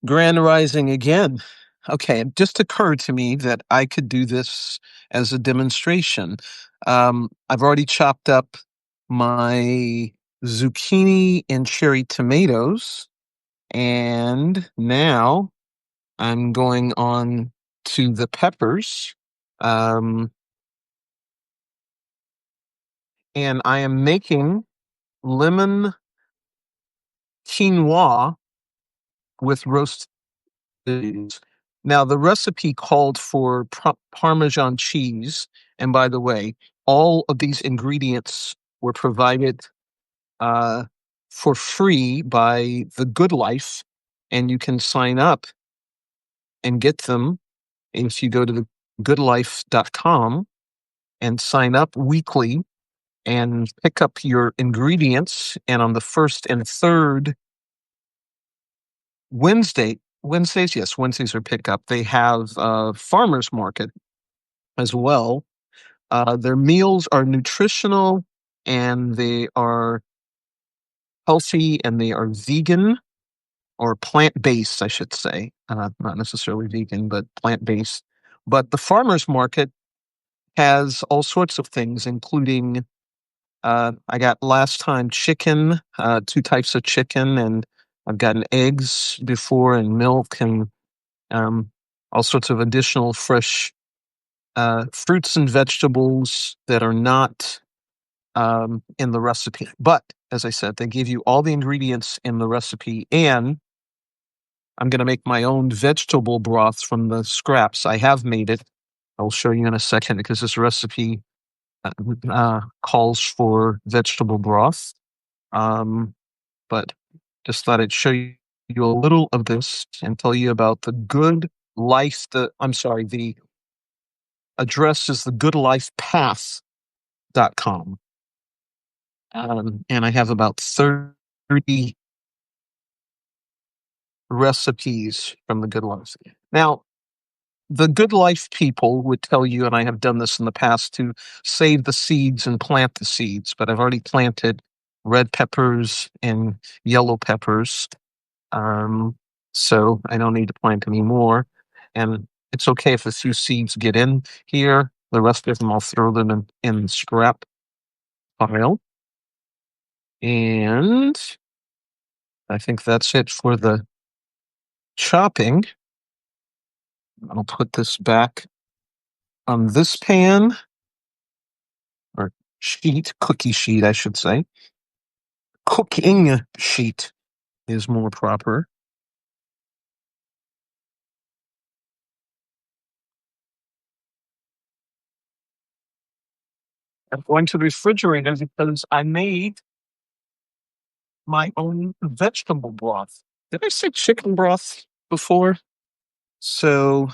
Grand Rising again. Okay, it just occurred to me that I could do this as a demonstration. I've already chopped up my zucchini and cherry tomatoes, and now I'm going on to the peppers. Um, and I am making lemon quinoa with roast veggies. Now, the recipe called for Parmesan cheese, and by the way, all of these ingredients were provided uh, for free by The Good Life, and you can sign up and get them if you go to thegoodlife.com and sign up weekly and pick up your ingredients. And on the first and third Wednesdays, yes, Wednesdays are pickup. They have farmers market as well. Their meals are nutritional and they are healthy and they are vegan or plant-based, I should say. Not necessarily vegan, but plant-based. But the farmers market has all sorts of things, including I got last time chicken, two types of chicken, and I've gotten eggs before and milk and um, all sorts of additional fresh fruits and vegetables that are not in the recipe. But as I said, they give you all the ingredients in the recipe, and I'm going to make my own vegetable broth from the scraps. I have made it. I'll show you in a second because this recipe calls for vegetable broth. But just thought I'd show you a little of this and tell you about the Good Life. The address is thegoodlifepath.com. And I have about 30 recipes from the Good Life. Now, the Good Life people would tell you, and I have done this in the past, to save the seeds and plant the seeds, but I've already planted red peppers and yellow peppers. So I don't need to plant any more. And it's okay if a few seeds get in here. The rest of them I'll throw them in the scrap pile. And I think that's it for the chopping. I'll put this back on this pan or cookie sheet, I should say. Cooking sheet is more proper. I'm going to the refrigerator because I made my own vegetable broth. Did I say chicken broth before? So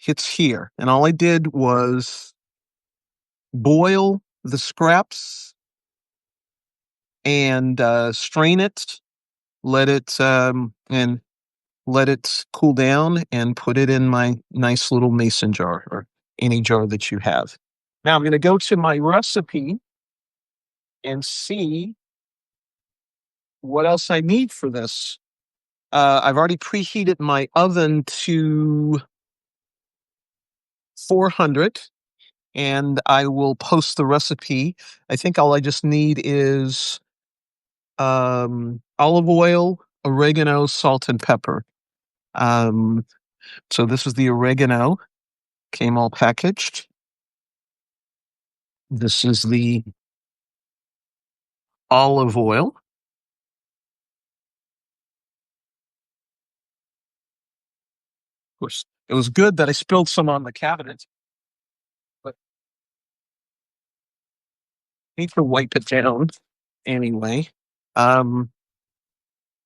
it's here. And all I did was boil the scraps and strain it, let it and let it cool down and put it in my nice little mason jar or any jar that you have. Now I'm going to go to my recipe and see what else I need for this. I've already preheated my oven to 400 and I will post the recipe. I think all I just need is olive oil, oregano, salt, and pepper. So this is the oregano, came all packaged. This is the olive oil. Of course, it was good that I spilled some on the cabinet, but I need to wipe it down anyway. Um,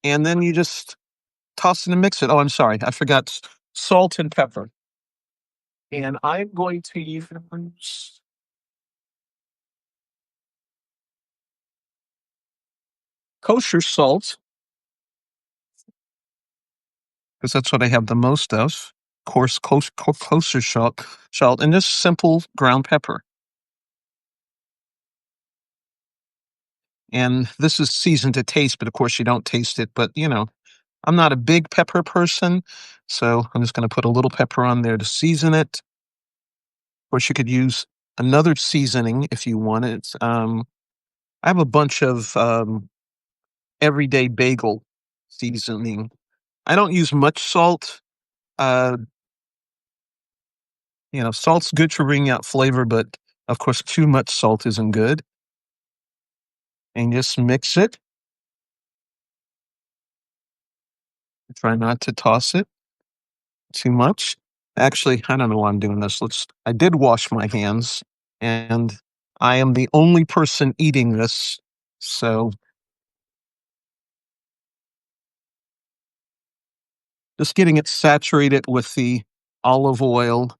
and then you just toss it and mix it. Oh, I'm sorry, I forgot salt and pepper. And I'm going to use kosher salt because that's what I have the most of. Coarse kosher salt, and just simple ground pepper. And this is seasoned to taste, but of course you don't taste it. But I'm not a big pepper person, so I'm just gonna put a little pepper on there to season it. Of course, you could use another seasoning if you want it. I have a bunch of, everyday bagel seasoning. I don't use much salt. Uh, salt's good for bringing out flavor, but of course, too much salt isn't good. And just mix it. Try not to toss it too much. Actually, I don't know why I'm doing this. I did wash my hands, and I am the only person eating this. So just getting it saturated with the olive oil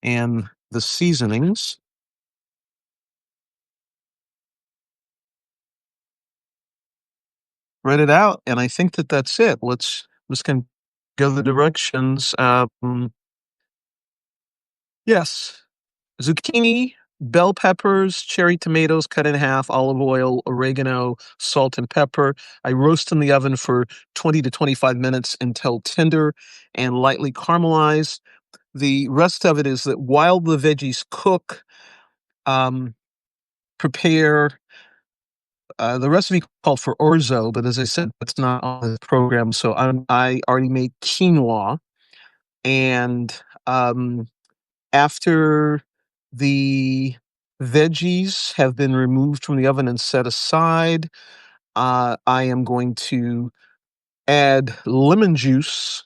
and the seasonings. Spread it out, and I think that that's it. Let's can go the directions. Yes, zucchini, bell peppers, cherry tomatoes cut in half, olive oil, oregano, salt, and pepper. I roast in the oven for 20 to 25 minutes until tender and lightly caramelized. The rest of it is that while the veggies cook, um, prepare the recipe called for orzo, but as I said, it's not on the program. So I already made quinoa, and um, after the veggies have been removed from the oven and set aside, I am going to add lemon juice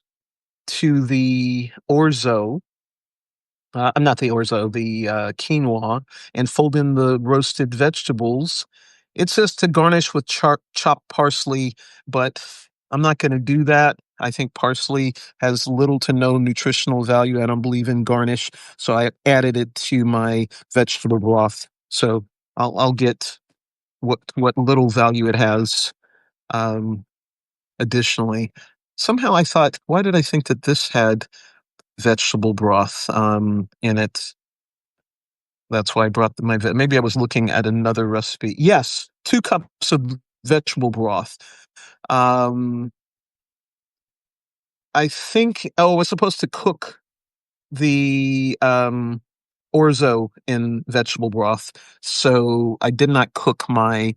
to the orzo. I'm not the orzo, the quinoa, and fold in the roasted vegetables. It says to garnish with chopped parsley, but I'm not going to do that. I think parsley has little to no nutritional value. I don't believe in garnish, so I added it to my vegetable broth. So I'll get what little value it has. Um, additionally, somehow I thought, why did I think that this had vegetable broth in it? That's why I brought maybe I was looking at another recipe. Yes, 2 cups of vegetable broth. Um, I think I was supposed to cook the, orzo in vegetable broth, so I did not cook my,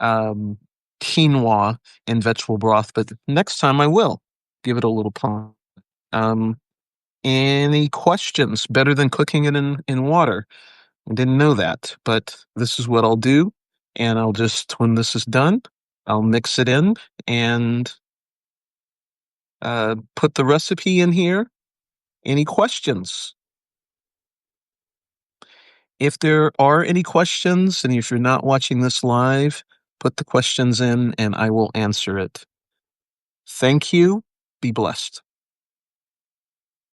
um, quinoa in vegetable broth, but next time I will. Give it a little pump. Um, any questions? Better than cooking it in water. I didn't know that, but this is what I'll do. And I'll just, when this is done, I'll mix it in and put the recipe in here. Any questions? If there are any questions, and if you're not watching this live, put the questions in and I will answer it. Thank you. Be blessed.